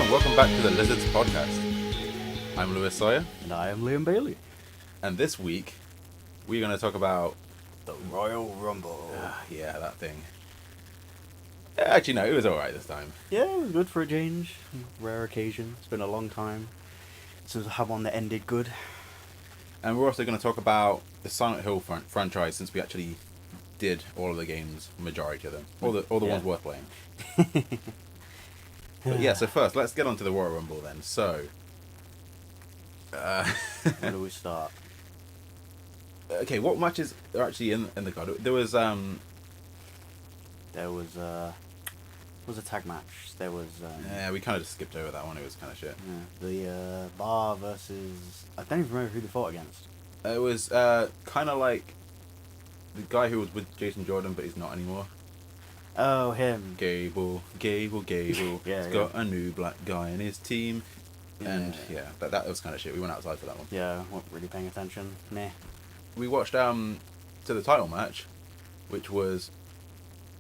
and welcome back to the Lizards Podcast. I'm Lewis Sawyer, And I am Liam Bailey. and this week we're going to talk about The Royal Rumble. that thing. Actually, no, it was alright this time. Yeah, it was good for a change. Rare occasion. It's been a long time since I had one that ended good. And we're also going to talk about the Silent Hill franchise, since we actually did all of the games, majority of them, all the Yeah. ones worth playing. But yeah, so first, let's get on to the Royal Rumble then. So, Where do we start? okay, what matches are actually in the card? There was There was a tag match. There was yeah, we kind of just skipped over that one. It was kind of shit. the Bar versus, I don't even remember who they fought against. It was kind of like the guy who was with Jason Jordan, but he's not anymore. Oh, him. Gable. Yeah, He's got a new black guy in his team. And yeah, that was kind of shit. We went outside for that one. Yeah, wasn't really paying attention. Meh. We watched to the title match, which was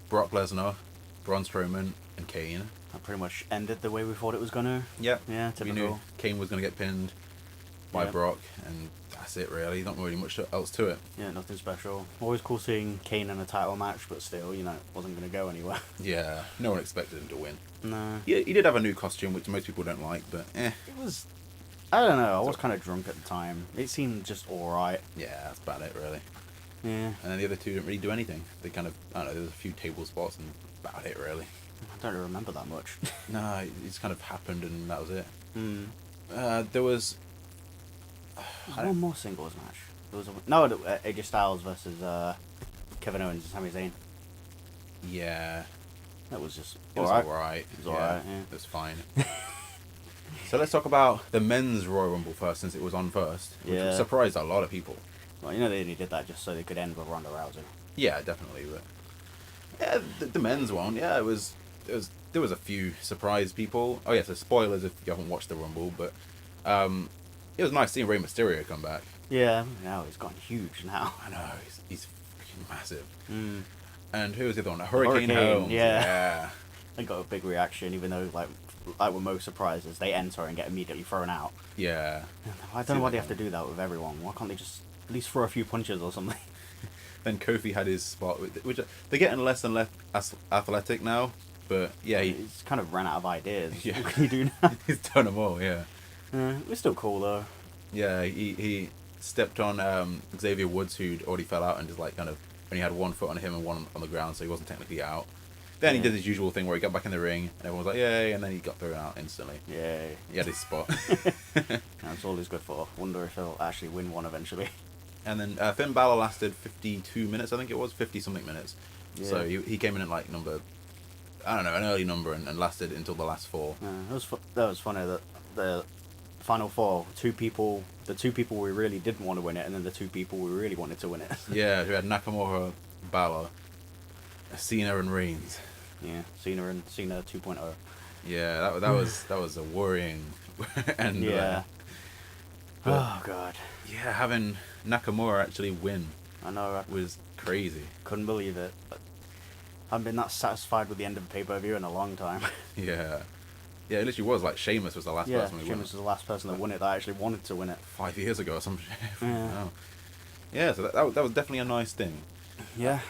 Brock Lesnar, Braun Strowman, and Kane. That pretty much ended the way we thought it was gonna. Yep. Yeah, We knew typical. Kane was going to get pinned by Yep. Brock, and that's it really. Not really much else to it. Yeah, nothing special. Always cool seeing Kane in a title match, but still, it wasn't going to go anywhere. Yeah, no one expected him to win. No. He did have a new costume, which most people don't like, but It was... I don't know, I was kind of drunk at the time. It seemed just alright. yeah, that's about it really. Yeah. And then the other two didn't really do anything. They kind of, I don't know, there was a few table spots and about it really. I don't remember that much. No, it just kind of happened and that was it. Hmm. There was... There was one more singles match. There was AJ Styles versus Kevin Owens and Sami Zayn. Yeah, That was just it was alright. alright. It was alright, yeah. It was fine. So let's talk about the men's Royal Rumble first, since it was on first. Which Yeah. surprised a lot of people. Well, they only did that just so they could end with Ronda Rousey. Yeah, definitely. But yeah, the men's one, yeah, it was. There was a few surprise people. Oh yeah, so spoilers if you haven't watched the Rumble, but it was nice seeing Rey Mysterio come back. Yeah, now he's gotten huge now. I know he's freaking massive. Hmm. And who was the other one? Hurricane Hurricane, Holmes. yeah. They got a big reaction, even though like we're most surprised as they enter and get immediately thrown out. Yeah. I don't know why they have to do that with everyone. Why can't they just at least throw a few punches or something? Then Kofi had his spot, which they're getting less and less athletic now. But yeah, He's kind of ran out of ideas. Yeah. What can you do now? he's done them all. Yeah. It's still cool though. Yeah, he stepped on Xavier Woods, who'd already fell out and just like kind of only had 1 foot on him and one on the ground, so he wasn't technically out. Then he Yeah. did his usual thing where he got back in the ring and everyone was like, yay, and then he got thrown out instantly. Yay. He had his spot. That's all he's good for. Wonder if he'll actually win one eventually. And then Finn Balor lasted 52 minutes, I think it was, 50-something minutes. Yeah. So he came in at like number, I don't know, an early number and lasted until the last 4. That was funny that the final 4, the two people we really didn't want to win it, and then the 2 people we really wanted to win it. Yeah, we had Nakamura, Balor, Cena and Reigns. Yeah, Cena and Cena 2.0. Yeah, that was a worrying end. Yeah. But- Oh god. Yeah, having Nakamura actually win I know. I was crazy. couldn't believe it. But I haven't been that satisfied with the end of a pay-per-view in a long time. Yeah. Yeah, it literally was like Sheamus was the last Yeah, person we won. Sheamus was the last person that won it that actually wanted to win it. 5 years ago or some shit. Yeah. Wow. Yeah, so that was definitely a nice thing. Yeah.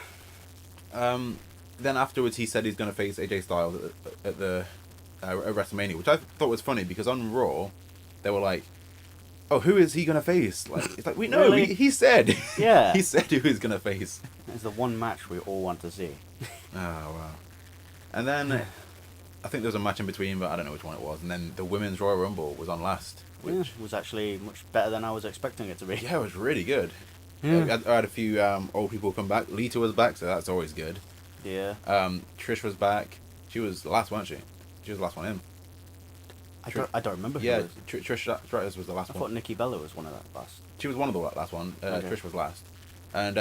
Then afterwards he said he's going to face AJ Styles at the at WrestleMania, which I thought was funny because on Raw they were like, "Oh, who is he going to face?" Like it's like we know Really? he said. Yeah. He said who he's going to face. It's the one match we all want to see. Oh wow. And then I think there was a match in between, but I don't know which one it was. And then the Women's Royal Rumble was on last, which Which was actually much better than I was expecting it to be. yeah, it was really good. Yeah. I had a few old people come back. Lita was back, so that's always good. Yeah. Trish was back. She was the last, wasn't she? She was the last one in. I don't remember who Yeah, it was. Trish Stratus was the last I one. thought Nikki Bella was one of that last. She was one of the last one. Okay. Trish was last. And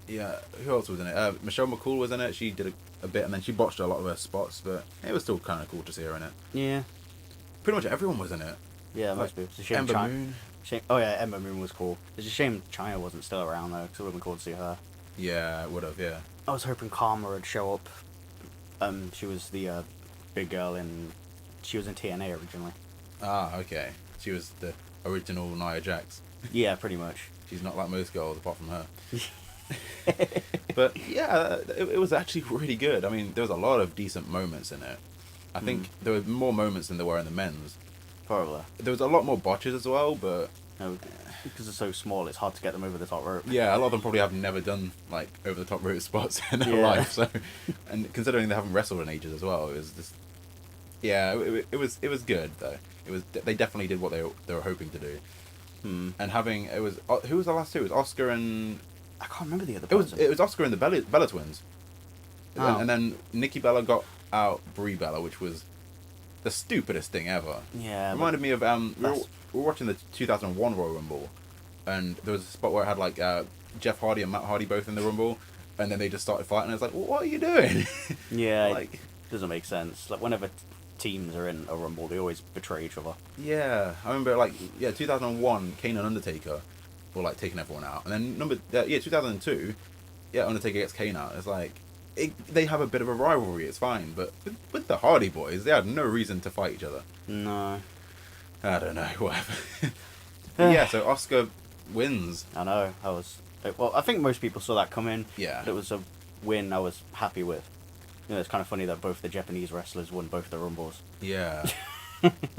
yeah, who else was in it? Michelle McCool was in it. She did a bit, and then she botched a lot of her spots, but it was still kind of cool to see her in it. Yeah. Pretty much everyone was in it. Yeah, Like, most people. It's a shame Ember China. Moon. Oh yeah, Ember Moon was cool. It's a shame China wasn't still around though, because it would have been cool to see her. Yeah, it would have. Yeah. I was hoping Karma would show up. She was the big girl in. She was in TNA originally. Ah, okay. She was the original Nia Jax. Yeah, pretty much. She's not like most girls apart from her. But yeah, it was actually really good. I mean, there was a lot of decent moments in it. I think there were more moments than there were in the men's. Probably. There was a lot more botches as well, but No, because it's so small, it's hard to get them over the top rope. yeah, a lot of them probably have never done like over the top rope spots in their Yeah. life. So, and considering they haven't wrestled in ages as well, it was just yeah, it was good though. It was they definitely did what they were hoping to do. And having it was who was the last two? It was Oscar and I can't remember the other it person. was Oscar and the Bella twins. Oh. And then Nikki Bella got out Brie Bella, which was the stupidest thing ever. Yeah. Reminded me of that's- we were watching the 2001 Royal Rumble, and there was a spot where it had like Jeff Hardy and Matt Hardy both in the Rumble, and then they just started fighting. And I was like, well, what are you doing? Yeah, like it doesn't make sense. Like whenever teams are in a rumble, they always betray each other. yeah, I remember like 2001 Kane and Undertaker were like taking everyone out, and then 2002 Undertaker gets Kane out. It's like they have a bit of a rivalry. It's fine, but with the Hardy Boys, they had no reason to fight each other. No, I don't know, whatever. But yeah, so Oscar wins. I know. Well, I think most people saw that coming. Yeah. But it was a win I was happy with. You know, it's kind of funny that both the Japanese wrestlers won both the rumbles. Yeah.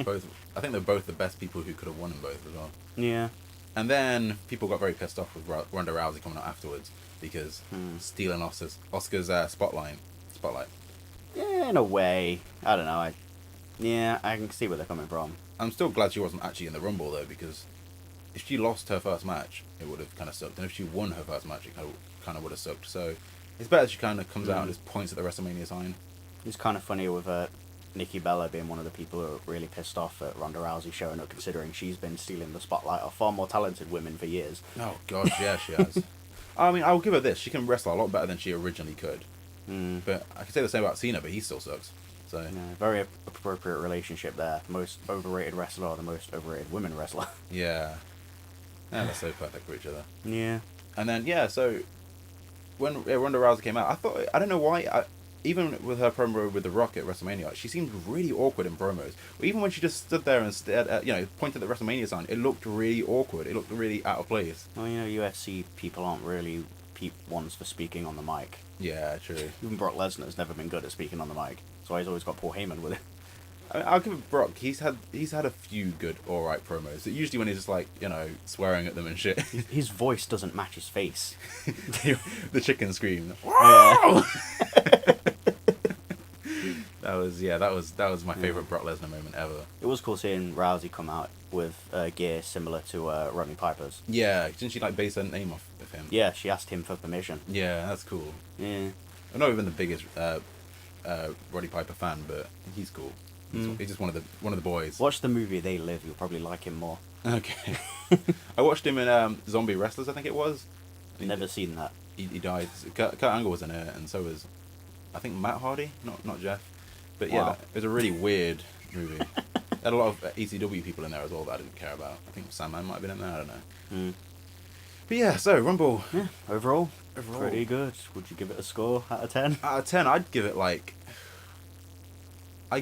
Both. I think they're both the best people who could have won them both as well. Yeah. And then people got very pissed off with Ronda Rousey coming out afterwards because stealing Oscar's spotlight. Yeah, in a way. I don't know. I can see where they're coming from. I'm still glad she wasn't actually in the Rumble though, because if she lost her first match, it would have kind of sucked, and if she won her first match, it kind of would have sucked. So it's better she kind of comes out and just points at the WrestleMania sign. It's kind of funny with Nikki Bella being one of the people who are really pissed off at Ronda Rousey showing up, considering she's been stealing the spotlight of far more talented women for years. Oh gosh, yeah, she has. I mean, I'll give her this. She can wrestle a lot better than she originally could. But I can say the same about Cena, but he still sucks. So Yeah, very appropriate relationship there. Most overrated wrestler or the most overrated women wrestler. yeah, they're so perfect for each other. Yeah. And then so when Ronda Rousey came out, I don't know why. Even with her promo with The Rock at WrestleMania, she seemed really awkward in promos. Even when she just stood there and stared at, pointed at the WrestleMania sign, it looked really awkward. It looked really out of place. Well, UFC people aren't really ones for speaking on the mic. Yeah, true. Even Brock Lesnar's never been good at speaking on the mic. That's why he's always got Paul Heyman with him. I mean, I'll give it Brock. He's had a few good, alright promos. Usually when he's just like, swearing at them and shit. His voice doesn't match his face. The chicken scream. Yeah. That was my favorite Brock Lesnar moment ever. It was cool seeing Rousey come out with gear similar to Rodney Piper's. Yeah, didn't she base her name off of him? Yeah, she asked him for permission. Yeah, that's cool. Yeah. I'm not even the biggest Roddy Piper fan, but he's cool. He's just one of the boys. Watch the movie They Live. You'll probably like him more. Okay. I watched him in Zombie Wrestlers, I think it was. Never seen that. He died. Kurt Angle was in it, and so was, I think, Matt Hardy, not Jeff. But yeah, Wow. it was a really weird movie. It had a lot of ECW people in there as well that I didn't care about. I think Sandman might have been in there, I don't know. But yeah, so Rumble. Yeah, overall, pretty good. Would you give it a score out of 10? Out of 10, I'd give it like an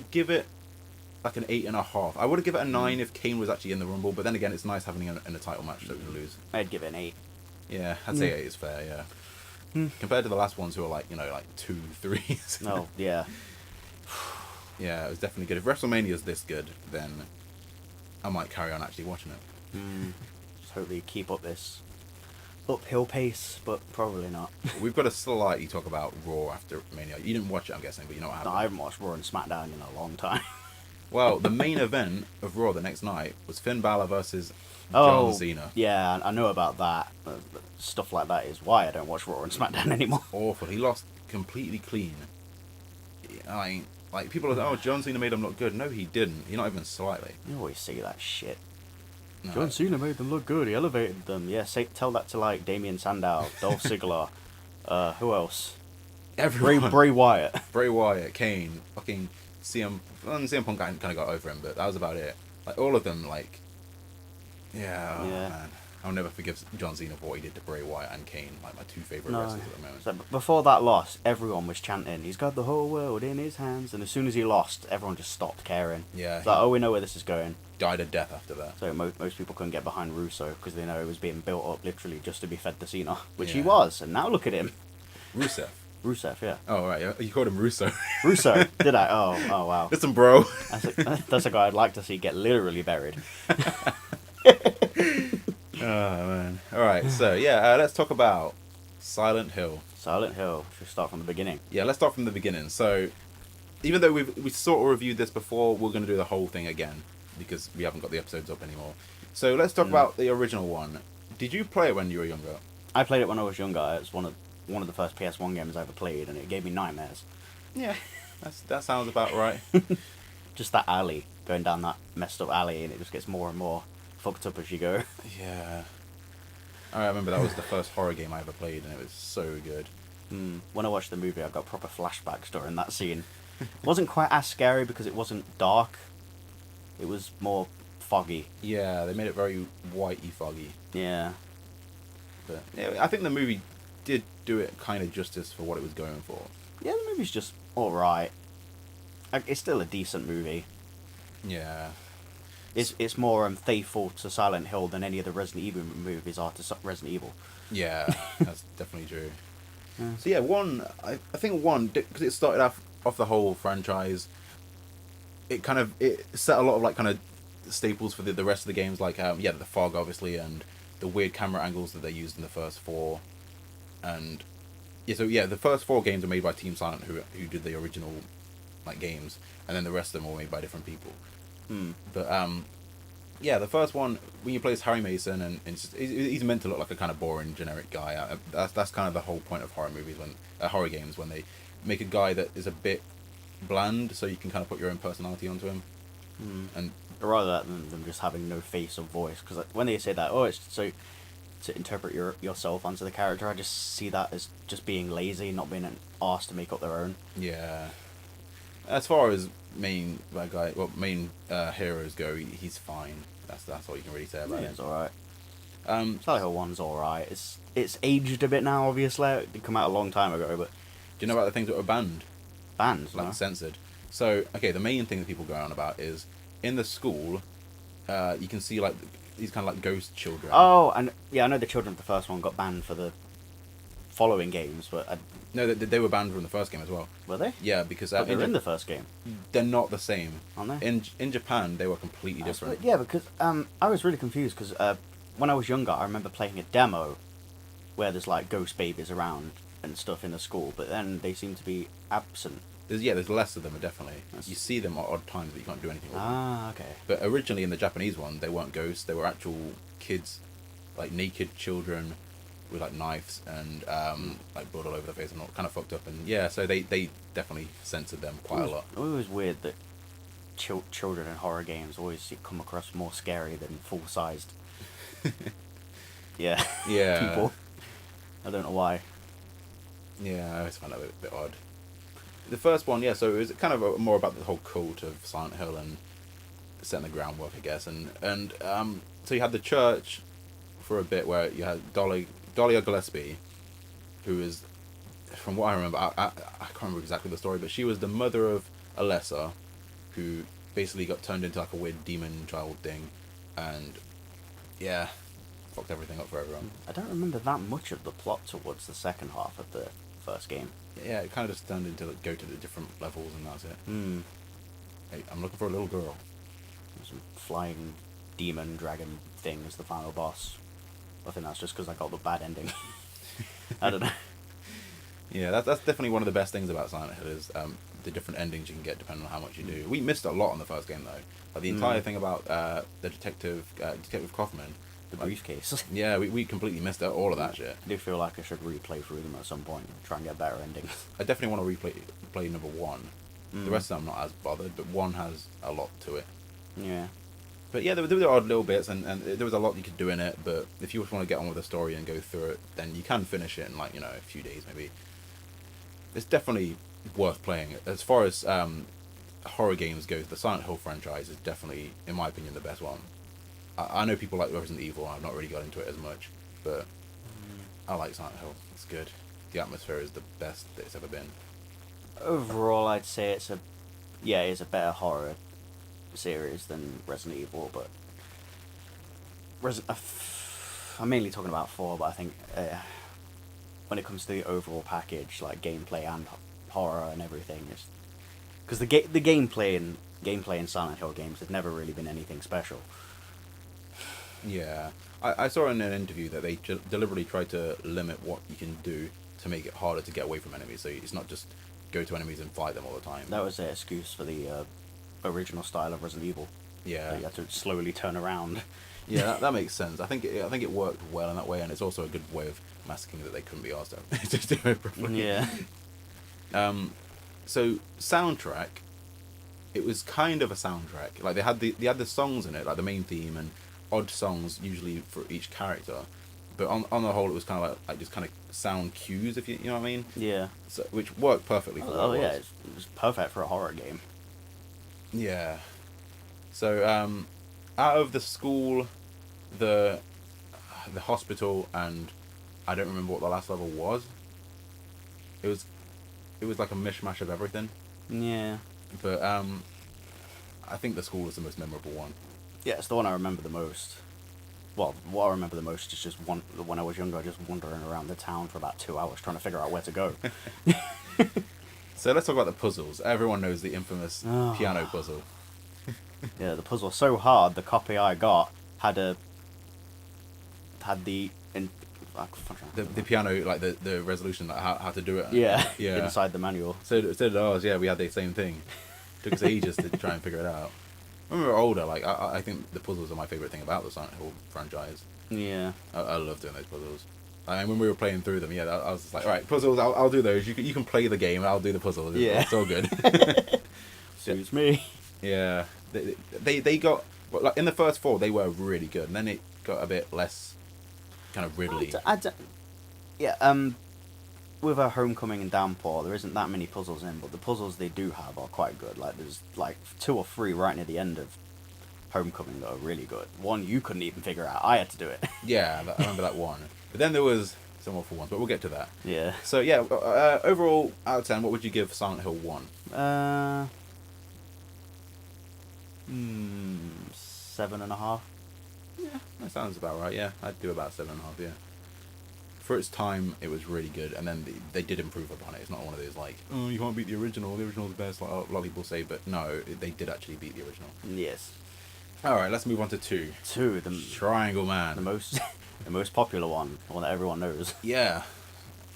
8.5. I would have given it a 9 if Kane was actually in the Rumble, but then again, it's nice having him in a title match so we can lose. I'd give it an 8. Yeah, I'd say 8 is fair, yeah. Compared to the last ones who are like 2, 3s. Oh, yeah. Yeah, it was definitely good. If WrestleMania's this good, then I might carry on actually watching it. Just hope they keep up this uphill pace, but probably not. We've got to slightly talk about Raw after Mania. You didn't watch it, I'm guessing, but you know what No, happened. I haven't watched Raw and SmackDown in a long time. Well, the main event of Raw the next night was Finn Balor versus John Cena. Yeah, I know about that. But stuff like that is why I don't watch Raw and SmackDown anymore. Awful. He lost completely clean. Like people are like, oh, John Cena made him look good. No, he didn't. He not even slightly. You always say that shit. No. John Cena made them look good. He elevated them. Yeah, tell that to like Damien Sandow, Dolph Ziggler, who else? Everyone. Bray Wyatt. Bray Wyatt, Kane, fucking CM Punk kind of got over him, but that was about it. Like all of them, like, yeah, oh, Yeah. man. I'll never forgive John Cena for what he did to Bray Wyatt and Kane, like my two favorite No. wrestlers at the moment. So before that loss, everyone was chanting, "He's got the whole world in his hands." And as soon as he lost, everyone just stopped caring. Yeah, It's like, oh, we know where this is going. died a death after that. So most people couldn't get behind Russo because they know it was being built up literally just to be fed to Cena, which he Yeah. was. And now look at him. Rusev. Rusev, yeah. Oh right, yeah. You called him Russo. Russo, did I? Oh wow. Listen, bro. That's a guy I'd like to see get literally buried. Oh man. All right, so yeah, let's talk about Silent Hill. Silent Hill. Should we start from the beginning? Yeah, let's start from the beginning. So, even though we sort of reviewed this before, we're going to do the whole thing again because we haven't got the episodes up anymore. So let's talk about the original one. Did you play it when you were younger? I played it when I was younger. It was one of the first PS1 games I ever played, and it gave me nightmares. Yeah, that sounds about right. Just that alley, going down that messed up alley, and it just gets more and more fucked up as you go. Yeah. I remember that was the first horror game I ever played, and it was so good. When I watched the movie, I got proper flashbacks during that scene. It wasn't quite as scary because it wasn't dark. It was more foggy. Yeah, they made it very whitey foggy. Yeah. But yeah, I think the movie did do it kind of justice for what it was going for. Yeah, the movie's just alright. It's still a decent movie. Yeah. It's more faithful to Silent Hill than any of the Resident Evil movies are to Resident Evil. Yeah, that's definitely true. Yeah. So yeah, I think one, because it started off the whole franchise, it set a lot of like kind of staples for the rest of the games, like the fog obviously, and the weird camera angles that they used in the first four, and the first four games are made by Team Silent, who did the original like games, and then the rest of them were made by different people. But the first one, when you play as Harry Mason, and he's meant to look like a kind of boring generic guy. That's kind of the whole point of horror movies, horror games, when they make a guy that is a bit bland, so you can kind of put your own personality onto him. And Rather than them just having no face or voice, because when they say that, it's so to interpret yourself onto the character, I just see that as just being lazy, not being an arse to make up their own. yeah, as far as main heroes go, he's fine. That's all you can really say about Yeah, it. it's alright. Do Silent Hill 1's alright. It's aged a bit now, obviously. It came out a long time ago, but you know about the things that were banned? banned, Like no? censored. So okay, the main thing that people go on about is in the school, you can see like these kind of like ghost children. Oh, and yeah, I know the children of the first one got banned for the following games, but No, they were banned from the first game as well. were they? Yeah, because But they were in the first game, they're not the same. aren't they? In Japan, they were completely different. Yeah, because I was really confused because when I was younger, I remember playing a demo where there's like ghost babies around and stuff in the school, but then they seem to be absent. There's less of them, definitely. That's- You see them at odd times, but you can't do anything with them. Ah, okay. But originally in the Japanese one, they weren't ghosts. They were actual kids, like naked children with like knives and like blood all over their face and all kind of fucked up. And yeah, so they definitely censored them quite a lot. It was weird that children in horror games always come across more scary than full-sized. Yeah. Yeah. People. I don't know why. Yeah, I always found that a bit odd. The first one, yeah, so it was kind of more about the whole cult of Silent Hill and setting the groundwork, I guess. And so you had the church for a bit where you had Dahlia Gillespie, who is, from what I remember, I can't remember exactly the story, but she was the mother of Alessa, who basically got turned into like a weird demon child thing, and yeah, fucked everything up for everyone. I don't remember that much of the plot towards the second half of the first game. Yeah, it kind of just turned into go to the different levels and that's it. Hmm. Hey, I'm looking for a little girl. Some flying demon dragon thing as the final boss. I think that's just because I got the bad ending. I don't know. Yeah, that's definitely one of the best things about Silent Hill is the different endings you can get depending on how much you do. We missed a lot on the first game though. Like the entire thing about the Detective Kaufman. The briefcase. Yeah, we completely missed out all of that shit. I do feel like I should replay through them at some point and try and get better endings. I definitely want to play number one. The rest of them I'm not as bothered, but one has a lot to it. Yeah. But yeah, there were odd little bits, and there was a lot you could do in it. But if you just want to get on with the story and go through it, then you can finish it in like a few days maybe. It's definitely worth playing. As far as horror games go, the Silent Hill franchise is definitely, in my opinion, the best one. I know people like Resident Evil. I've not really got into it as much, but I like Silent Hill. It's good. The atmosphere is the best that it's ever been. Overall, I'd say it's a better horror series than Resident Evil, but I'm mainly talking about 4, but I think when it comes to the overall package, like gameplay and horror and everything, is because the gameplay in Silent Hill games have never really been anything special. Yeah, I saw in an interview that they deliberately tried to limit what you can do to make it harder to get away from enemies. So it's not just go to enemies and fight them all the time. That was their excuse for the original style of Resident Evil. Yeah, You had to slowly turn around. yeah, that makes sense. I think it worked well in that way, and it's also a good way of masking that they couldn't be asked to do it properly. Yeah. So soundtrack, it was kind of a soundtrack. Like they had the songs in it, like the main theme and odd songs usually for each character. But on the whole, it was kind of like just kind of sound cues, if you know what I mean. Yeah. So which worked perfectly for Oh what it yeah, was. it was perfect for a horror game. Yeah. So out of the school, the hospital, and I don't remember what the last level was. It was like a mishmash of everything. Yeah. But I think the school was the most memorable one. Yeah, it's the one I remember the most. Well, what I remember the most is just when I was younger, just wandering around the town for about 2 hours trying to figure out where to go. So let's talk about the puzzles. Everyone knows the infamous piano puzzle. Yeah, the puzzle was so hard. The copy I got had the The piano, like the resolution, like how to do it. yeah Yeah. inside the manual. So did ours. Yeah, we had the same thing. Took us ages to try and figure it out. When we were older, like I think the puzzles are my favorite thing about the Silent Hill franchise. Yeah. I love doing those puzzles. And when we were playing through them, yeah, I was just like, all right, puzzles, I'll do those. You can play the game, and I'll do the puzzles. Yeah. It's all good. Suits me. Yeah, they got, well, like in the first 4 they were really good, and then it got a bit less kind of riddly. Yeah. With our Homecoming and Downpour, there isn't that many puzzles in, but the puzzles they do have are quite good. Like there's like 2 or 3 right near the end of Homecoming that are really good. One you couldn't even figure out. I had to do it. Yeah, I remember that one. But then there was some awful ones, but we'll get to that. Yeah. So yeah, overall out of 10, what would you give Silent Hill 1? 7.5. Yeah, that sounds about right. Yeah, I'd do about 7.5. Yeah. For its time, it was really good, and then they did improve upon it. It's not one of those like, oh, you can't beat the original. The original's the best, like a lot of people say. But no, they did actually beat the original. Yes. All right, let's move on to 2. 2, the Triangle Man. the most the most popular one, the one that everyone knows. Yeah,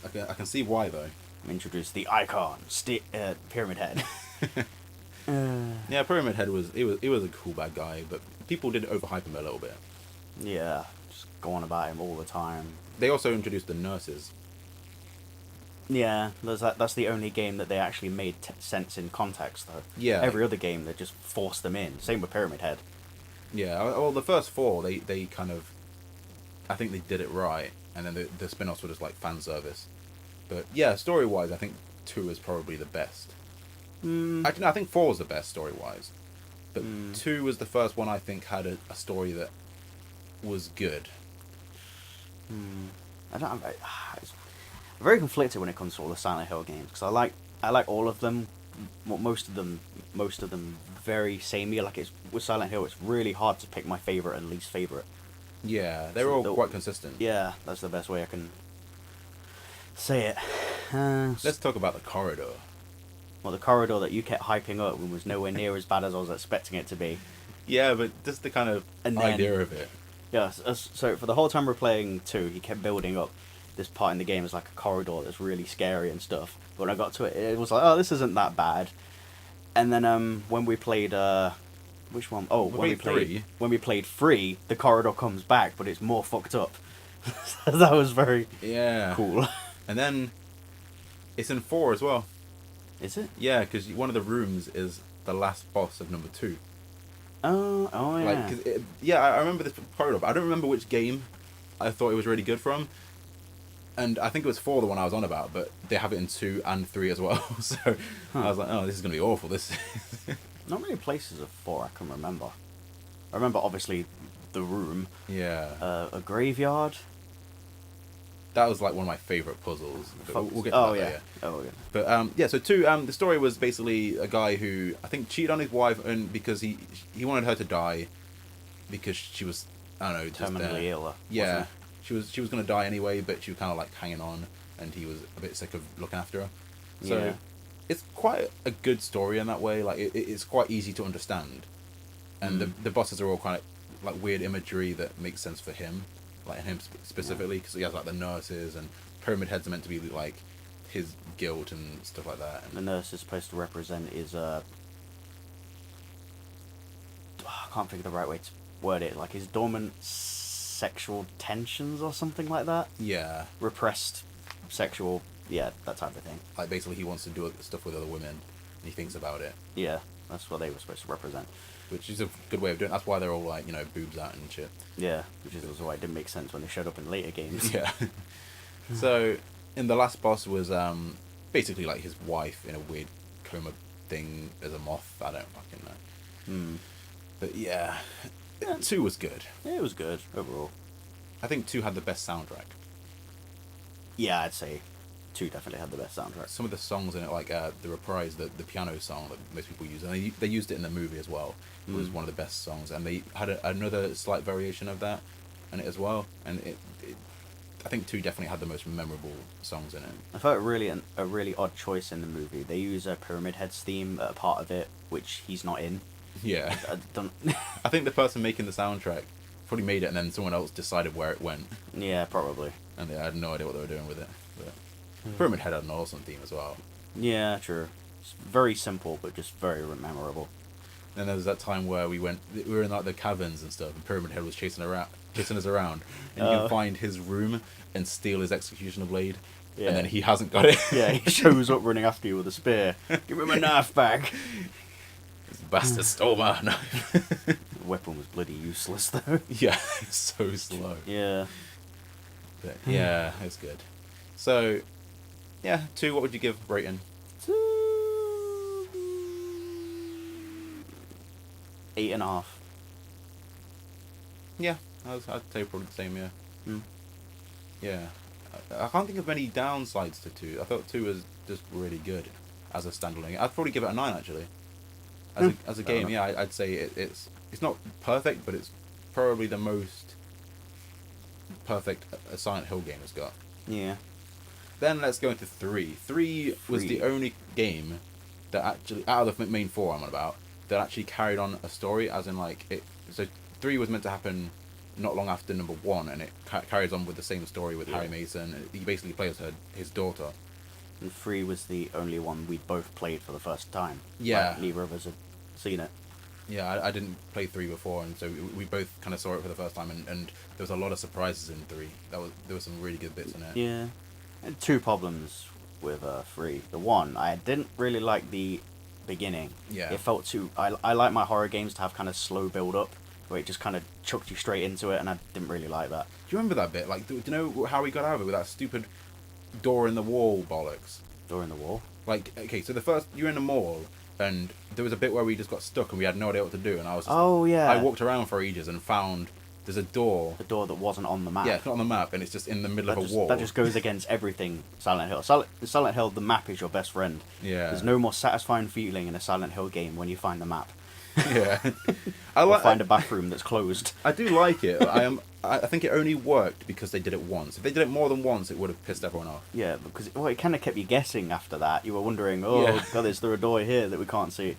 I can see why though. Introduced the icon, Pyramid Head. Yeah, Pyramid Head was a cool bad guy, but people did overhype him a little bit. Yeah, just go on about him all the time. They also introduced the nurses. Yeah, that's the only game that they actually made sense in context, though. Yeah. Every other game, they just forced them in. Same with Pyramid Head. Yeah, well, the first 4, they kind of, I think they did it right, and then the spin-offs were just like fan service. But yeah, story-wise, I think 2 is probably the best. Actually, no, I think 4 was the best story-wise. But 2 was the first one I think had a story that was good. It's very conflicted when it comes to all the Silent Hill games, because I like all of them. Most of them very samey. Like with Silent Hill, it's really hard to pick my favorite and least favorite. Yeah, they were all quite consistent. Yeah, that's the best way I can say it. Let's talk about the corridor. Well, the corridor that you kept hyping up was nowhere near as bad as I was expecting it to be. Yeah, but just the kind of idea of it. Yeah, so for the whole time we're playing 2, he kept building up this part in the game as like a corridor that's really scary and stuff. But when I got to it, it was like, oh, this isn't that bad. And then when we played, which one? Oh, when we played 3, the corridor comes back, but it's more fucked up. That was very cool. And then it's in 4 as well. Is it? Yeah, because one of the rooms is the last boss of number 2. Oh yeah. Like, I remember this corridor, but I don't remember which game I thought it was really good from. And I think it was 4, the one I was on about, but they have it in 2 and 3 as well. So I was like, oh, this is going to be awful. This. Not many places of 4 I can remember. I remember obviously the room. Yeah. A graveyard. That was like one of my favorite puzzles. But we'll get to Oh that yeah. later. Oh yeah. But yeah, so two. The story was basically a guy who I think cheated on his wife, and because he wanted her to die, because she was, I don't know, just Terminally ill. Yeah, wasn't she was gonna die anyway, but she was kind of like hanging on, and he was a bit sick of looking after her. So Yeah. it's quite a good story in that way. Like it's quite easy to understand, and the bosses are all kind of like weird imagery that makes sense for him, like him specifically, because he has like the nurses and pyramid heads are meant to be like his guilt and stuff like that. The nurse is supposed to represent his I can't think of the right way to word it. Like his dormant sexual tensions or something like that. Yeah, Repressed sexual, yeah, that type of thing. like basically he wants to do stuff with other women, and he thinks about it, Yeah, that's what they were supposed to represent. which is a good way of doing it. That's why they're all like, you know, boobs out and shit. Yeah, which is also why it didn't make sense when they showed up in later games. Yeah. So, in the last boss was basically like his wife in a weird coma thing as a moth. I don't fucking know. But yeah, 2 was good. Yeah, it was good overall. I think 2 had the best soundtrack. Yeah, I'd say 2 definitely had the best soundtrack. Some of the songs in it, like the reprise, the piano song that most people use, and they used it in the movie as well. It was one of the best songs, and they had another slight variation of that in it as well. And I think 2 definitely had the most memorable songs in it. I felt a really odd choice in the movie. They use a Pyramid Heads theme at a part of it, which he's not in. Yeah. I don't. I think the person making the soundtrack probably made it, and then someone else decided where it went, Yeah, probably. and they had no idea what they were doing with it. But Pyramid Head had an awesome theme as well. Yeah, true. It's very simple, but just very memorable. And there was that time where we were in like the caverns and stuff, and Pyramid Head was chasing us around, and you can find his room and steal his executioner blade, Yeah. and then he hasn't got it. Yeah, he shows up running after you with a spear. Give me my knife back. This bastard stole my knife. The weapon was bloody useless, though. Yeah, it's so slow. Yeah. But yeah, it's good. So, yeah, 2. What would you give rating? 8.5. Yeah, I'd say probably the same. Yeah. Mm. Yeah, I can't think of any downsides to 2. I thought 2 was just really good as a standalone. I'd probably give it a 9 actually. As a game, yeah, I'd say it's not perfect, but it's probably the most perfect a Silent Hill game has got. Yeah. Then let's go into 3. 3 was the only game that actually, out of the main 4 I'm on about, that actually carried on a story, as in like it. So 3 was meant to happen not long after number 1, and it carries on with the same story with Harry Mason. And he basically plays his daughter. And 3 was the only one we both played for the first time. Yeah. Like, neither of us had seen it. Yeah, I didn't play 3 before, and so we both kind of saw it for the first time, and there was a lot of surprises in 3. There were some really good bits in it. Yeah. And 2 problems with 3. The one, I didn't really like the beginning. Yeah. It felt too... I like my horror games to have kind of slow build up, where it just kind of chucked you straight into it, and I didn't really like that. Do you remember that bit? Like, do you know how we got out of it with that stupid door in the wall bollocks? Door in the wall? Like, okay, so you're in the mall, and there was a bit where we just got stuck and we had no idea what to do, and I was just, Oh, yeah. I walked around for ages and found there's a door. The door that wasn't on the map. Yeah, it's not on the map, and it's just in the middle That of just, a wall. that just goes against everything Silent Hill. Silent Hill, the map is your best friend. Yeah. There's no more satisfying feeling in a Silent Hill game when you find the map. Yeah. Or find a bathroom that's closed. I do like it. I think it only worked because they did it once. If they did it more than once, it would have pissed everyone off. Yeah, because it kind of kept you guessing after that. You were wondering, oh, Yeah. God, is there a door here that we can't see?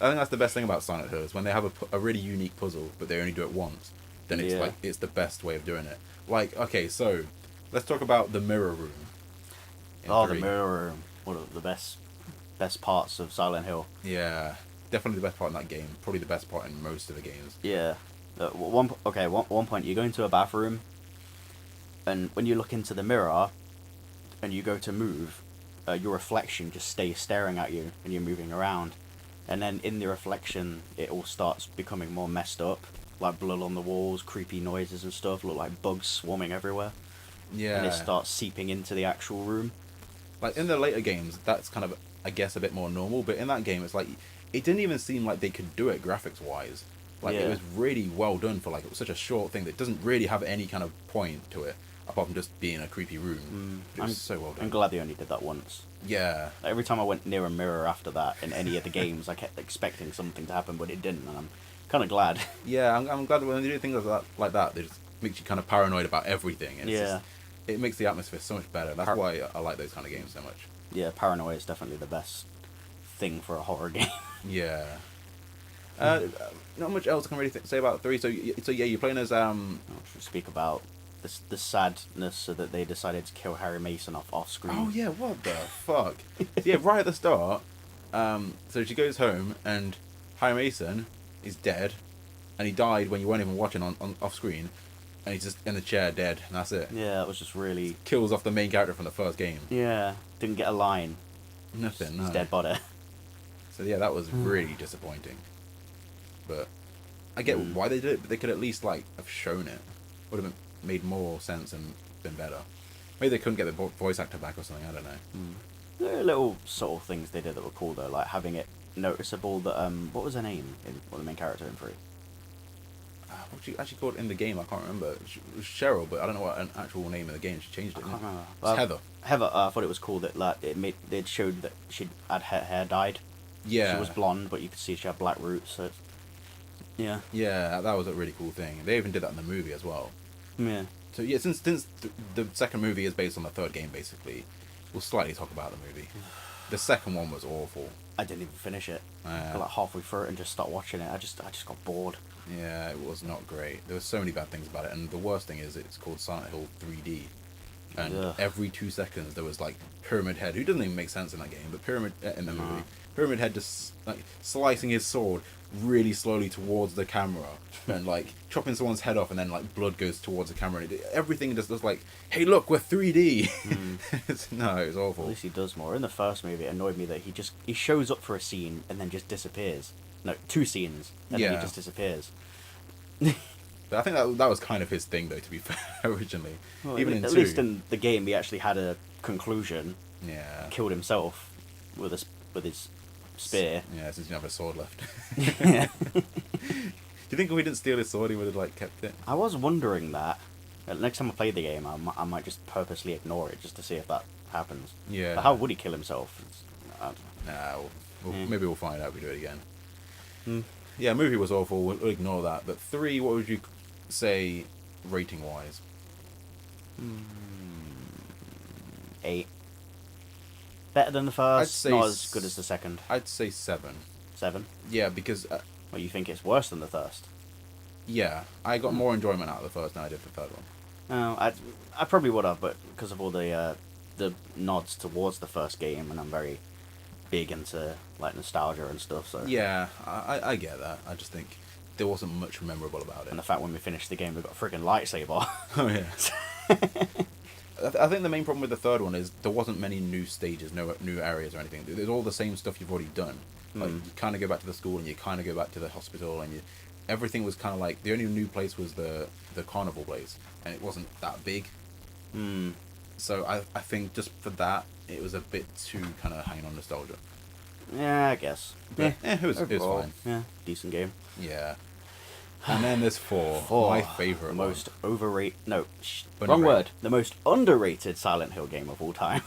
I think that's the best thing about Silent Hill is when they have a really unique puzzle, but they only do it once. Then it's Yeah. like it's the best way of doing it. Like, okay, so let's talk about the mirror room. in Oh, 3. the mirror room. One of the best parts of Silent Hill. Yeah, definitely the best part in that game. Probably the best part in most of the games. Yeah. One point, you go into a bathroom, and when you look into the mirror, and you go to move, your reflection just stays staring at you, and you're moving around. And then in the reflection, it all starts becoming more messed up. Like blood on the walls, creepy noises and stuff, look like bugs swarming everywhere. Yeah. And it starts seeping into the actual room. Like in the later games, that's kind of, I guess, a bit more normal. But in that game, it's like it didn't even seem like they could do it graphics wise. Like, Yeah. it was really well done for, like, such a short thing that doesn't really have any kind of point to it, apart from just being a creepy room. But it was so well done. I'm glad they only did that once. Yeah. Like, every time I went near a mirror after that in any of the games, I kept expecting something to happen, but it didn't, and I'm kind of glad. Yeah, I'm glad when they do things like that, they just makes you kind of paranoid about everything. And it's Yeah. just, it makes the atmosphere so much better. That's why I like those kind of games so much. Yeah, paranoia is definitely the best thing for a horror game. Yeah. Not much else I can really say about 3. So yeah, you're playing as I should speak about the sadness so that they decided to kill Harry Mason off screen. Oh yeah, what the fuck? Yeah, right at the start. So she goes home and Harry Mason is dead, and he died when you weren't even watching on off screen, and he's just in the chair dead, and that's it. Yeah, that was just really. Kills off the main character from the first game. Yeah, didn't get a line. Nothing. He's No. dead body. So yeah, that was really disappointing. But I get why they did it, but they could at least like have shown it. Would have made more sense and been better. Maybe they couldn't get the voice actor back or something. I don't know. There are little subtle things they did that were cool though, like having it noticeable that what was her name in the main character in 3? What she actually called in the game, I can't remember. It was Cheryl, but I don't know what an actual name in the game. She changed I it. can't didn't it? remember. It's Heather. Heather, I thought it was cool that like it showed that she'd had her hair dyed. Yeah. She was blonde, but you could see she had black roots. So yeah, Yeah, that was a really cool thing. They even did that in the movie as well. yeah. So yeah, since the second movie is based on the third game, basically, we'll slightly talk about the movie. The second one was awful. I didn't even finish it. I got like halfway through it and just stopped watching it. I just got bored. Yeah, it was not great. There were so many bad things about it, and the worst thing is it's called Silent Hill 3D. And Ugh. every 2 seconds there was like Pyramid Head, who doesn't even make sense in that game, but Pyramid in the movie, Pyramid Head just like slicing his sword really slowly towards the camera and like chopping someone's head off, and then like blood goes towards the camera. And everything just looks like, hey, look, we're 3D. No, it was At awful. least he does more. In the first movie, it annoyed me that he shows up for a scene and then just disappears. No, 2 scenes and then Yeah. he just disappears. But I think that was kind of his thing, though. To be fair, originally, Well, even in at 2, least in the game, he actually had a conclusion. yeah, Killed himself with his spear. yeah, since you don't have a sword left. Yeah. Do you think if we didn't steal his sword, he would have like kept it? I was wondering that. Next time I play the game, I might just purposely ignore it just to see if that happens. Yeah. But how would he kill himself? I don't know. Nah, maybe we'll find out if we do it again. Hmm. Yeah, movie was awful. We'll ignore that. But 3, what would you say, rating wise? 8. Better than the first. I'd say Not as good as the second. I'd say 7. 7. Yeah, because Well, you think it's worse than the first? yeah, I got more enjoyment out of the first than I did the third one. No, I probably would have, but because of all the nods towards the first game, and I'm very big into like nostalgia and stuff. So Yeah, I get that. I just think there wasn't much memorable about it. and the fact when we finished the game, we got a freaking lightsaber. Oh yeah. I think the main problem with the third one is there wasn't many new stages, no new areas or anything. There's all the same stuff you've already done. Like you kind of go back to the school and you kind of go back to the hospital, and everything was kind of like the only new place was the carnival place, and it wasn't that big. So I think just for that it was a bit too kind of hanging on nostalgia. Yeah, I guess. But it was overall, fine. Yeah, decent game. Yeah. And then there's 4, my favorite. The most overrated. No, wrong Underrated. word. The most underrated Silent Hill game of all time.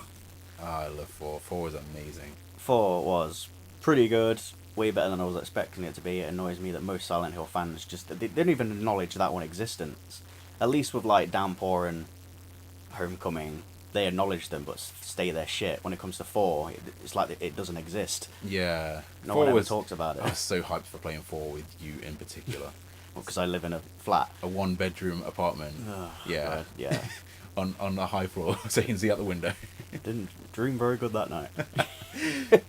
I love 4. 4 was amazing. 4 was pretty good. Way better than I was expecting it to be. It annoys me that most Silent Hill fans they don't even acknowledge that one existence. At least with like Downpour and Homecoming, they acknowledge them but stay their shit. When it comes to 4, it's like it doesn't exist. Yeah. No 4 one ever was, talks about it. I was so hyped for playing 4 with you in particular. Because I live in a flat. A 1-bedroom apartment. Yeah. God, yeah. on the high floor, so you can see out the window. Didn't dream very good that night.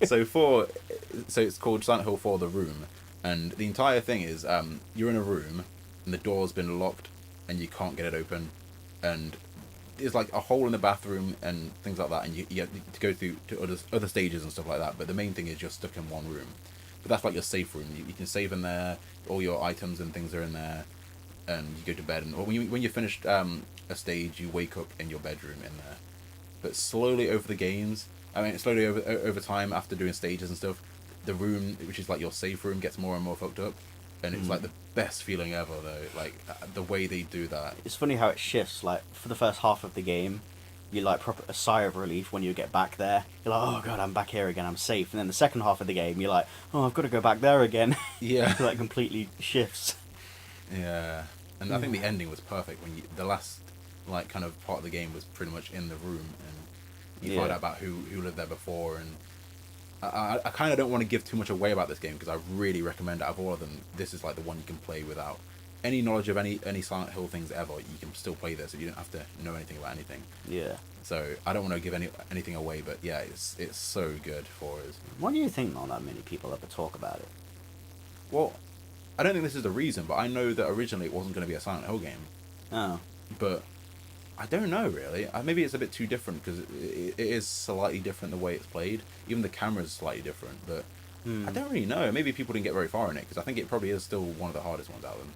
So 4, so it's called Silent Hill 4: The Room, and the entire thing is you're in a room and the door's been locked and you can't get it open, and there's like a hole in the bathroom and things like that, and you have to go through to other stages and stuff like that. But the main thing is you're stuck in one room. But that's like your safe room. You can save in there. All your items and things are in there, and you go to bed. And when you finished a stage, you wake up in your bedroom in there. But slowly over the games, slowly over time after doing stages and stuff, the room, which is like your safe room, gets more and more fucked up. and it's like the best feeling ever though. Like the way they do that. It's funny how it shifts. Like for the first half of the game, you like proper a sigh of relief when you get back there. You're like, oh god, I'm back here again. I'm safe. And then the second half of the game, you're like, oh, I've got to go back there again. Yeah. It like completely shifts. Yeah, and I think the ending was perfect when the last like kind of part of the game was pretty much in the room, and you find out about who lived there before, and I kind of don't want to give too much away about this game because I really recommend out of all of them, this is like the one you can play without any knowledge of any Silent Hill things ever. You can still play this, and you don't have to know anything about anything. Yeah. So I don't want to give anything away, but yeah, it's so good for us. Why do you think not that many people ever talk about it? Well, I don't think this is the reason, but I know that originally it wasn't going to be a Silent Hill game. Oh. But I don't know, really. Maybe it's a bit too different, because it is slightly different the way it's played. Even the camera's slightly different, but I don't really know. Maybe people didn't get very far in it, because I think it probably is still one of the hardest ones out of them.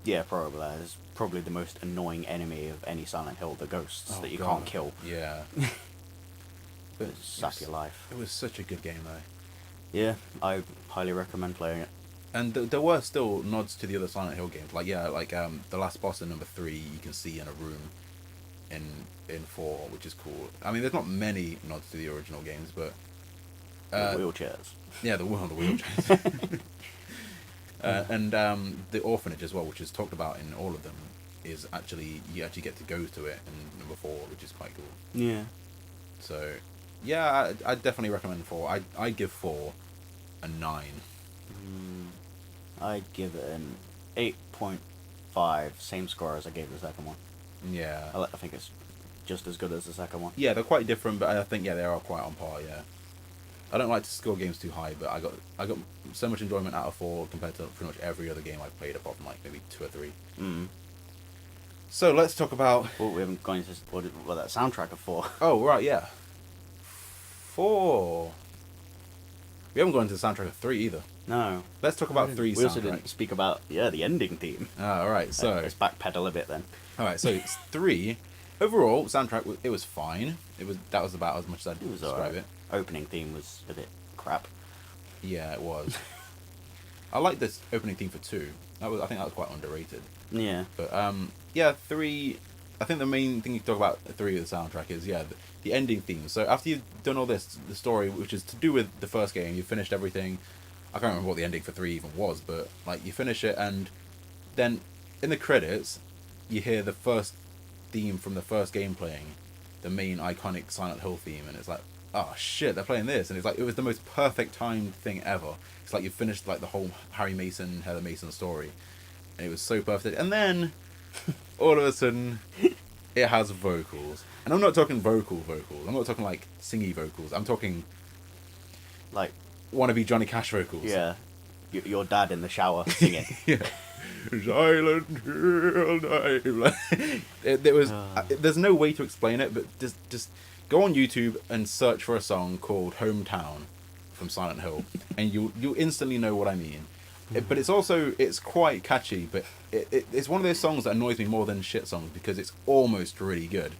Yeah, probably. It's probably the most annoying enemy of any Silent Hill, the ghosts that you can't kill. Yeah. But Sap your life. It was such a good game, though. Yeah, I highly recommend playing it. And there were still nods to the other Silent Hill games. Like, yeah, like the last boss in number 3 you can see in a room in 4, which is cool. I mean, there's not many nods to the original games, but... The wheelchairs. Yeah, the wheelchairs. And the orphanage as well, which is talked about in all of them, is actually... You actually get to go to it in number 4, which is quite cool. Yeah. So, yeah, I definitely recommend 4. I'd give 4 a 9. I'd give it an 8.5, same score as I gave the second one. Yeah. I think it's just as good as the second one. Yeah, they're quite different, but I think, yeah, they are quite on par, yeah. I don't like to score games too high, but I got so much enjoyment out of 4 compared to pretty much every other game I've played, apart from, like, maybe 2 or 3. So, let's talk about... Well, we haven't gone into that soundtrack of 4. Oh, right, yeah. 4... We haven't gone into the soundtrack of 3 either. No. Let's talk about 3 We also soundtrack. didn't speak about, the ending theme. Alright, so... Let's backpedal a bit then. Alright, so it's 3. Overall, soundtrack, it was fine. That was about as much as I'd It was describe alright. it. Opening theme was a bit crap. Yeah, it was. I like this opening theme for 2. I think that was quite underrated. Yeah. But yeah, 3. I think the main thing you talk about 3 of the soundtrack is the ending theme. So after you've done all this, the story, which is to do with the first game, you've finished everything. I can't remember what the ending for 3 even was, but like you finish it, and then in the credits, you hear the first theme from the first game playing, the main iconic Silent Hill theme, and it's like, oh shit, they're playing this, and it's like it was the most perfect timed thing ever. It's like you finished like the whole Harry Mason, Heather Mason story, and it was so perfect. And then all of a sudden, it has vocals, and I'm not talking vocals. I'm not talking like singy vocals. I'm talking Like, wannabe Johnny Cash vocals. yeah, your dad in the shower singing. Yeah. Silent Hill Night. There was. There's no way to explain it, but just go on YouTube and search for a song called "Hometown" from Silent Hill, and you'll instantly know what I mean. But it's quite catchy, but it's one of those songs that annoys me more than shit songs because it's almost really good.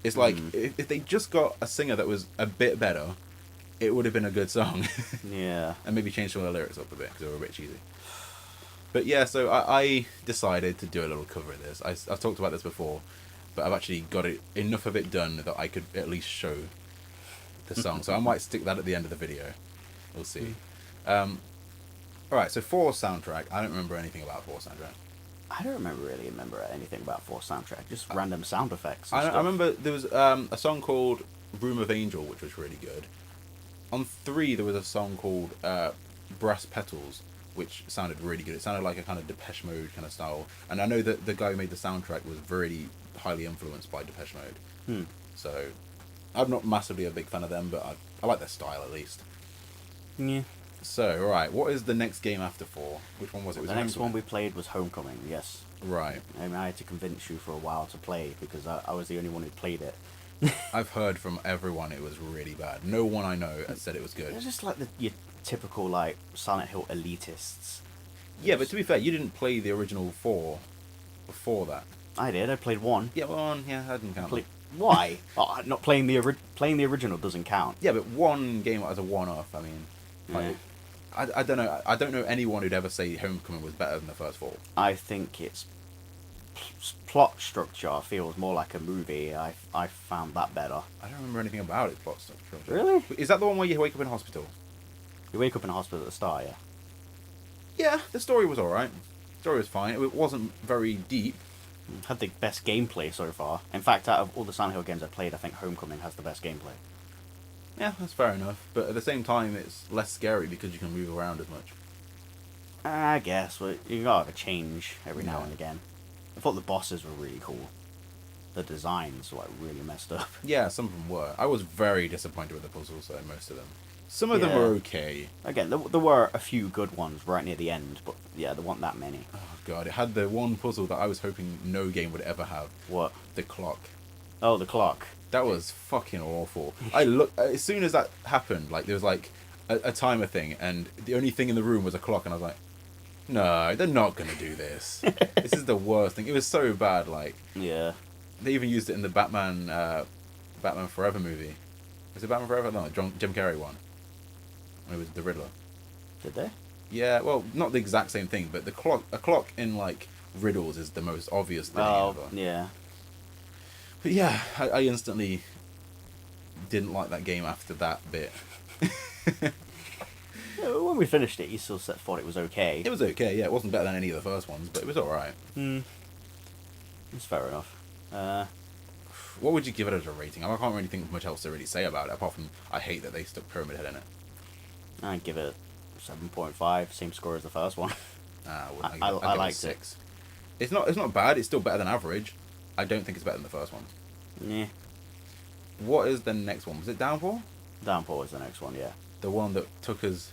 It's like if they just got a singer that was a bit better, it would have been a good song. Yeah. And maybe change some of the lyrics up a bit because they were a bit cheesy. But yeah, so I decided to do a little cover of this. I've talked about this before, but I've actually got enough of it done that I could at least show the song. So I might stick that at the end of the video. We'll see. Alright, so 4 soundtrack. I don't remember anything about 4 soundtrack. I don't remember anything about 4 soundtrack. Just random sound effects. And I stuff. remember there was a song called Room of Angel, which was really good. On 3, there was a song called Brass Petals, which sounded really good. It sounded like a kind of Depeche Mode kind of style. And I know that the guy who made the soundtrack was really highly influenced by Depeche Mode. So, I'm not massively a big fan of them, but I like their style at least. Yeah. So, right, what is the next game after 4? Which one was it? The next one we played was Homecoming, yes. Right. I mean, I had to convince you for a while to play because I was the only one who played it. I've heard from everyone it was really bad. No one I know has said it was good. It's just like your typical, like, Silent Hill elitists. Yeah, but to be fair, you didn't play the original 4 before that. I did. I played 1. Yeah, well, yeah, that didn't count. Why? Oh, not playing the original doesn't count. Yeah, but one game as a one-off, I mean... Yeah. I don't know. I don't know anyone who'd ever say Homecoming was better than the first four. I think its plot structure feels more like a movie. I found that better. I don't remember anything about it. Plot structure. Really? Is that the one where you wake up in hospital? You wake up in a hospital at the start, yeah. Yeah, the story was alright. The story was fine. It wasn't very deep. Had the best gameplay so far. In fact, out of all the Silent Hill games I played, I think Homecoming has the best gameplay. Yeah, that's fair enough. But at the same time, it's less scary because you can move around as much. I guess, but you gotta have a change every now Yeah. and again. I thought the bosses were really cool. The designs were like really messed up. Yeah, some of them were. I was very disappointed with the puzzles, though, most of them. Some of them Yeah. were okay. Again, there were a few good ones right near the end, but yeah, there weren't that many. Oh, God. It had the one puzzle that I was hoping no game would ever have. What? The clock. Oh, the clock. That was fucking awful. I looked as soon as that happened. Like there was like a timer thing, and the only thing in the room was a clock, and I was like, "No, they're not gonna do this. This is the worst thing." It was so bad. Like Yeah. they even used it in the Batman Forever movie. Was it Batman Forever? No, Jim Carrey one. When it was the Riddler. Did they? Yeah, well, not the exact same thing, but a clock in like riddles is the most obvious thing Oh, ever. yeah. But yeah, I instantly didn't like that game after that bit. Yeah, when we finished it, you still thought it was okay. It was okay, yeah. It wasn't better than any of the first ones, but it was alright. It's fair enough. What would you give it as a rating? I can't really think of much else to really say about it, apart from I hate that they stuck Pyramid Head in it. I'd give it 7.5, same score as the first one. I I wouldn't. I'd give it liked it. 6. It's not bad. It's still better than average. I don't think it's better than the first one. Yeah. What is the next one? Was it Downfall? Downpour is the next one, yeah. The one that took us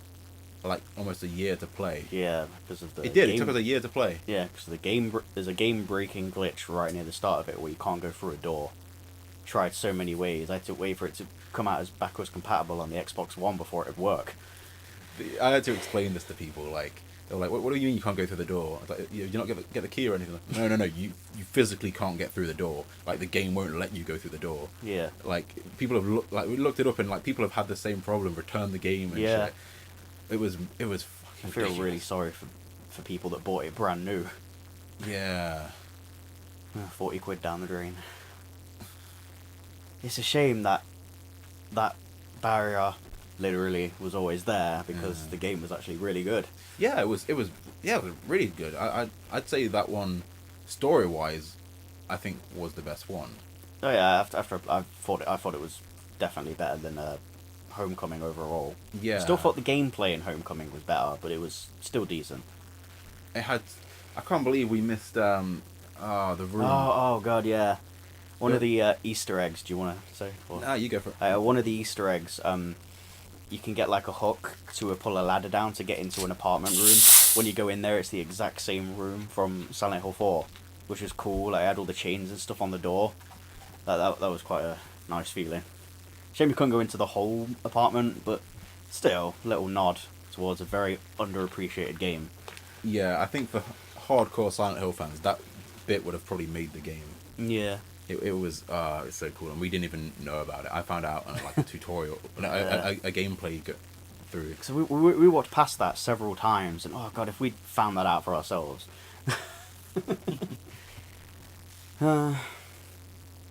like almost a year to play. Yeah, because of the It did. game- It took us a year to play. Yeah, because there's a game-breaking glitch right near the start of it where you can't go through a door. Tried so many ways. I had to wait for it to come out as backwards compatible on the Xbox One before it would work. I had to explain this to people. Like they were like, "What do you mean you can't go through the door? I was like, you're not get the key or anything." Like, no. You physically can't get through the door. Like the game won't let you go through the door. Yeah. Like people have we looked it up, and like people have had the same problem. Returned the game and Yeah. shit. It was I fucking feel ridiculous. really sorry for people that bought it brand new. Yeah. 40 quid down the drain. It's a shame that that barrier literally was always there because Yeah. the game was actually really good. Yeah, it was really good. I'd say that one, story wise, I think was the best one. Oh yeah, after I thought it was definitely better than Homecoming overall. Yeah. Still thought the gameplay in Homecoming was better, but it was still decent. It had. I can't believe we missed the room. Oh god, yeah. One Yeah. of the Easter eggs. Do you want to say? Or- Nah, you go for it. one of the Easter eggs. You can get like a hook to pull a ladder down to get into an apartment room. When you go in there, it's the exact same room from Silent Hill 4, which was cool. Like, I had all the chains and stuff on the door. That was quite a nice feeling. Shame you couldn't go into the whole apartment, but still, little nod towards a very underappreciated game. Yeah, I think for hardcore Silent Hill fans, that bit would have probably made the game. Yeah. It was it's so cool, and we didn't even know about it. I found out on like a tutorial, a gameplay through. So we walked past that several times, and oh god, if we'd found that out for ourselves.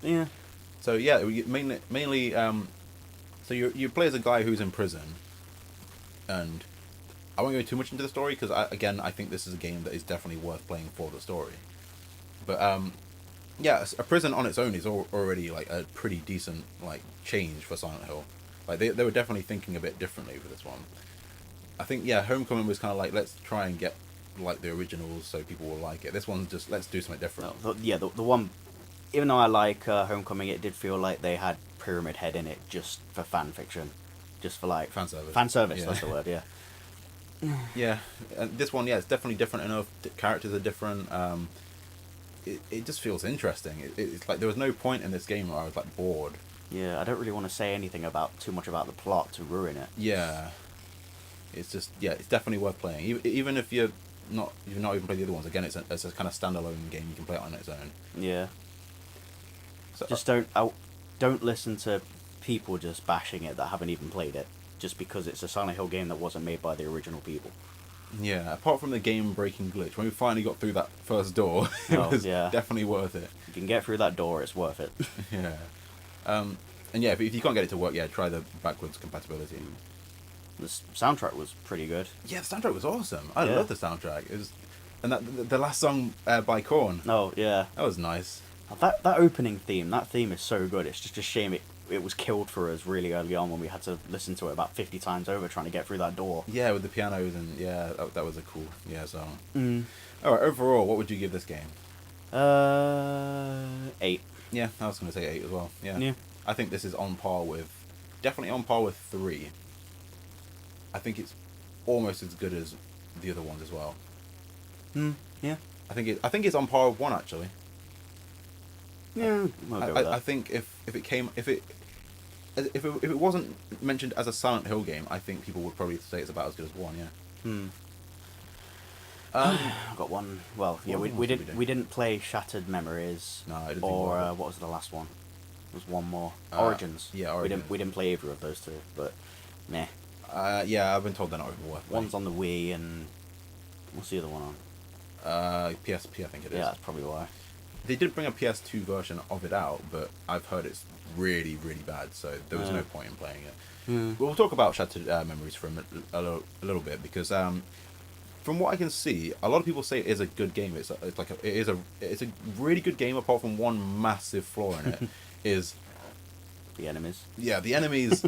Yeah. So yeah, mainly so you play as a guy who's in prison, and I won't go too much into the story because I think this is a game that is definitely worth playing for the story. But yeah, a prison on its own is already like a pretty decent like change for Silent Hill. Like they were definitely thinking a bit differently for this one. I think yeah, Homecoming was kind of like let's try and get like the originals so people will like it. This one's just let's do something different. The one, even though I like Homecoming, it did feel like they had Pyramid Head in it just for fan fiction, just for like Fan service. Fan service, Yeah. that's the word. Yeah. Yeah, and this one, yeah, it's definitely different enough. The characters are different. It just feels interesting. It's like there was no point in this game where I was like bored. Yeah, I don't really want to say anything too much about the plot to ruin it. Yeah, it's just it's definitely worth playing. Even if you've not even played the other ones. Again, it's a kind of standalone game. You can play it on its own. Yeah. So, Just don't listen to people just bashing it that haven't even played it. just because it's a Silent Hill game that wasn't made by the original people. Yeah, apart from the game-breaking glitch, when we finally got through that first door, it was definitely worth it. If you can get through that door, it's worth it. Yeah. And yeah, if you can't get it to work, yeah, try the backwards compatibility. The soundtrack was pretty good. Yeah, the soundtrack was awesome. I love the soundtrack. It was, and the last song by Korn. Oh, yeah. That was nice. That opening theme, that theme is so good. It's just a shame it was killed for us really early on when we had to listen to it about 50 times over trying to get through that door. Yeah, with the pianos and that was a cool song. All right, overall, what would you give this game? 8. Yeah, I was going to say 8 as well. Yeah. I think this is definitely on par with 3. I think it's almost as good as the other ones as well. Yeah. I think it's on par with 1 actually. Yeah, we'll go with that. I think if it wasn't mentioned as a Silent Hill game, I think people would probably say it's about as good as 1. Yeah. I've got one. Well, yeah, we didn't play Shattered Memories. No, I didn't. Or what was the last one? There was one more. Origins. Yeah, Origins. We didn't play either of those two, but meh. Yeah, I've been told they're not even worth. One's on the Wii, and what's the other one on? PSP, I think it is. Yeah, that's probably why. They did bring a PS2 version of it out, but I've heard it's really, really bad, so there was no point in playing it. We'll talk about Shattered Memories for a little bit, because from what I can see, a lot of people say it is a good game. It's a really good game, apart from one massive flaw in it, is the enemies. Yeah, the enemies.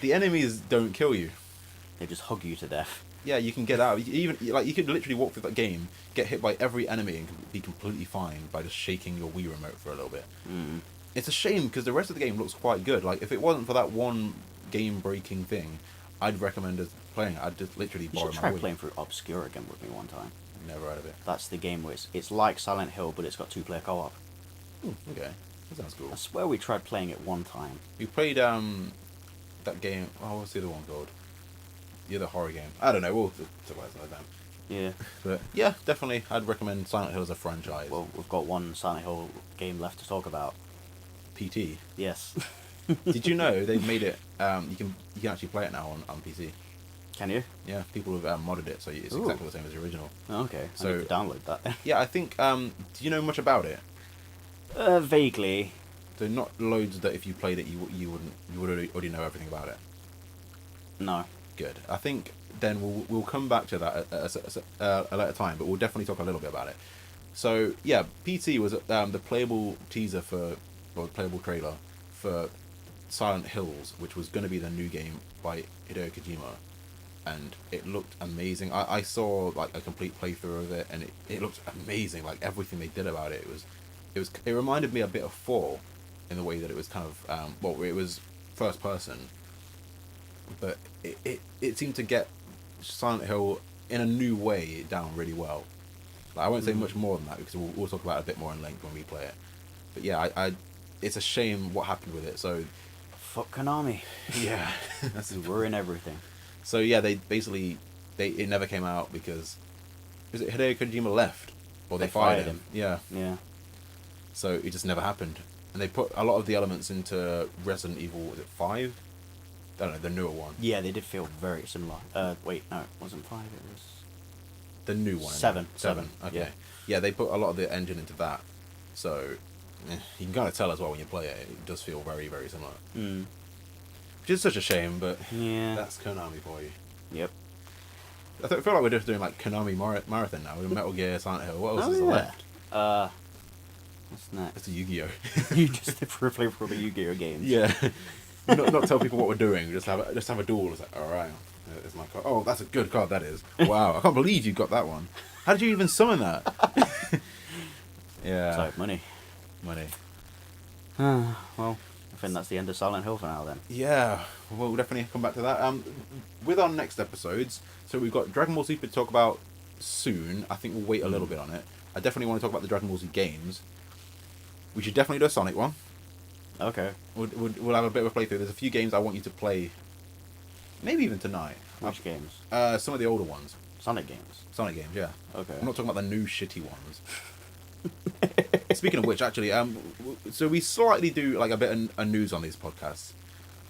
The enemies don't kill you. They just hug you to death. Yeah, you can get out. You could literally walk through that game, get hit by every enemy, and be completely fine by just shaking your Wii remote for a little bit. It's a shame because the rest of the game looks quite good. Like, if it wasn't for that one game-breaking thing, I'd recommend us playing it. I'd just literally borrow my Wii. You should try playing through Obscura again with me one time. Never heard of it. That's the game where it's like Silent Hill, but it's got 2-player co-op. Okay, that sounds cool. I swear we tried playing it one time. We played that game. Oh, what's the other one called? The other horror game. I don't know. We'll talk about it another time. Yeah. But yeah, definitely, I'd recommend Silent Hill as a franchise. Well, we've got one Silent Hill game left to talk about. PT. Yes. Did you know they've made it? You can actually play it now on PC. Can you? Yeah, people have modded it, so it's exactly the same as the original. Oh, okay, so I need to download that. Yeah, I think. Do you know much about it? Vaguely. So not loads that if you played it, you would already know everything about it. No. Good. I think then we'll come back to that at a later time, but we'll definitely talk a little bit about it. So yeah, PT was the playable teaser or playable trailer for Silent Hills, which was going to be the new game by Hideo Kojima, and it looked amazing. I saw like a complete playthrough of it, and it looked amazing. Like everything they did about it, it reminded me a bit of 4 in the way that it was kind of it was first person, but it seemed to get Silent Hill in a new way down really well. Like, I won't say much more than that because we'll talk about it a bit more in length when we play it. But yeah, I it's a shame what happened with it. So fuck Konami. Yeah, that's ruin everything. So yeah, they basically it never came out because is it Hideo Kojima left or they fired him? Yeah. Yeah. So it just never happened, and they put a lot of the elements into Resident Evil. Was it 5? I don't know, the newer one. Yeah, they did feel very similar. Wait, no, it wasn't 5. It was the new one. 7. Okay. Yeah, they put a lot of the engine into that, so you can kind of tell as well when you play it. It does feel very, very similar. Which is such a shame, but yeah, that's Konami for you. Yep. I feel like we're just doing like Konami marathon now with Metal Gear, Silent Hill. What else is left? What's next? It's a Yu-Gi-Oh. You just play for the Yu-Gi-Oh games. Yeah. not tell people what we're doing. Just have a duel. It's like, all right, there's my card. Oh, that's a good card. That is. Wow, I can't believe you got that one. How did you even summon that? Yeah. So money. Well, I think that's the end of Silent Hill for now then. Yeah, we'll definitely come back to that. With our next episodes, so we've got Dragon Ball Super to talk about soon. I think we'll wait a little bit on it. I definitely want to talk about the Dragon Ball Z games. We should definitely do a Sonic one. Okay. We'll have a bit of a playthrough. There's a few games I want you to play. Maybe even tonight. Which games? Some of the older ones. Sonic games. Sonic games, yeah. Okay. I'm not talking about the new shitty ones. Speaking of which, actually, so we slightly do like a bit of news on these podcasts.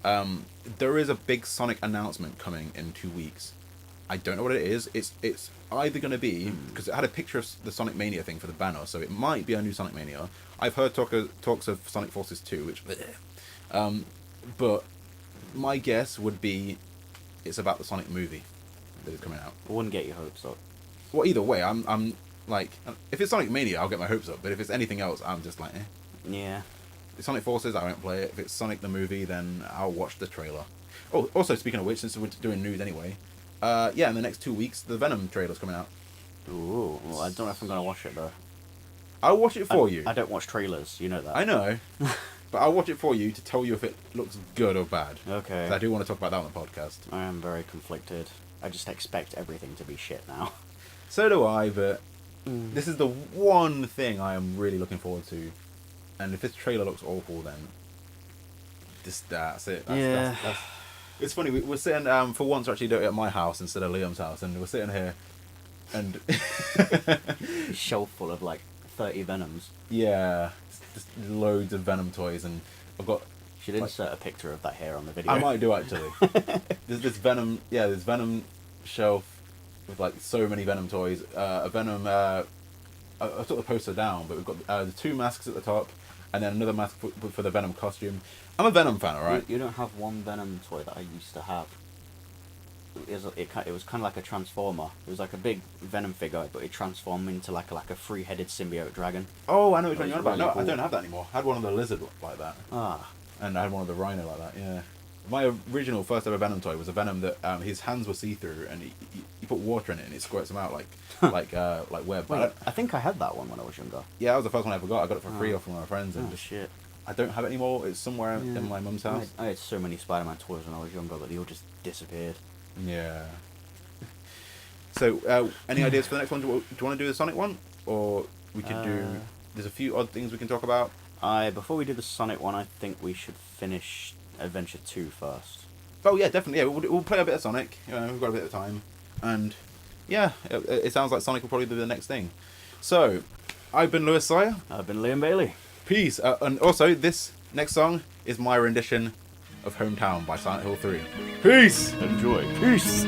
There is a big Sonic announcement coming in 2 weeks. I don't know what it is. It's either going to be, because it had a picture of the Sonic Mania thing for the banner, so it might be a new Sonic Mania. I've heard talks of Sonic Forces 2, which... but my guess would be it's about the Sonic movie that is coming out. I wouldn't get your hopes up. Well, either way, I'm like... If it's Sonic Mania, I'll get my hopes up, but if it's anything else, I'm just like, eh. Yeah. If it's Sonic Forces, I won't play it. If it's Sonic the movie, then I'll watch the trailer. Oh, also, speaking of which, since we're doing news anyway... yeah, in the next 2 weeks, the Venom trailer's coming out. Ooh, well, I don't know if I'm going to watch it, though. I'll watch it for you. I don't watch trailers, you know that. I know. But I'll watch it for you to tell you if it looks good or bad. Okay. 'Cause I do want to talk about that on the podcast. I am very conflicted. I just expect everything to be shit now. So do I, but this is the one thing I am really looking forward to. And if this trailer looks awful, then that's it. That's, it's funny, we're sitting, for once, we're actually doing it at my house instead of Liam's house, and we're sitting here, and... Shelf full of, like, 30 Venoms. Yeah, just loads of Venom toys, and I've got... Should insert a picture of that here on the video. I might do, actually. There's this Venom, this Venom shelf with, like, so many Venom toys. A Venom, I took the poster down, but we've got the 2 masks at the top, and then another mask for the Venom costume. I'm a Venom fan, alright? You don't have one Venom toy that I used to have. It was kind of like a Transformer. It was like a big Venom figure, but it transformed into like a 3-headed symbiote dragon. Oh, I know which one you're on about. Really No, cool. I don't have that anymore. I had one of the lizard like that. Ah. And I had one of the rhino like that, yeah. My original first ever Venom toy was a Venom that his hands were see-through, and he put water in it, and it squirts them out like web. Wait, I think I had that one when I was younger. Yeah, that was the first one I ever got. I got it for free off from my friends, and Oh, shit. I don't have it anymore. It's somewhere Yeah. in my mum's house. I had so many Spider-Man toys when I was younger, but they all just disappeared. Yeah. So, any ideas for the next one? Do you want to do the Sonic one, or we could do? There's a few odd things we can talk about. Before we do the Sonic one, I think we should finish Adventure 2 first. Oh yeah, definitely. Yeah, we'll play a bit of Sonic. You know, we've got a bit of time, and yeah, it sounds like Sonic will probably be the next thing. So, I've been Lewis Sire. I've been Liam Bailey. Peace. And also, this next song is my rendition of Hometown by Silent Hill 3. Peace. Enjoy. Peace.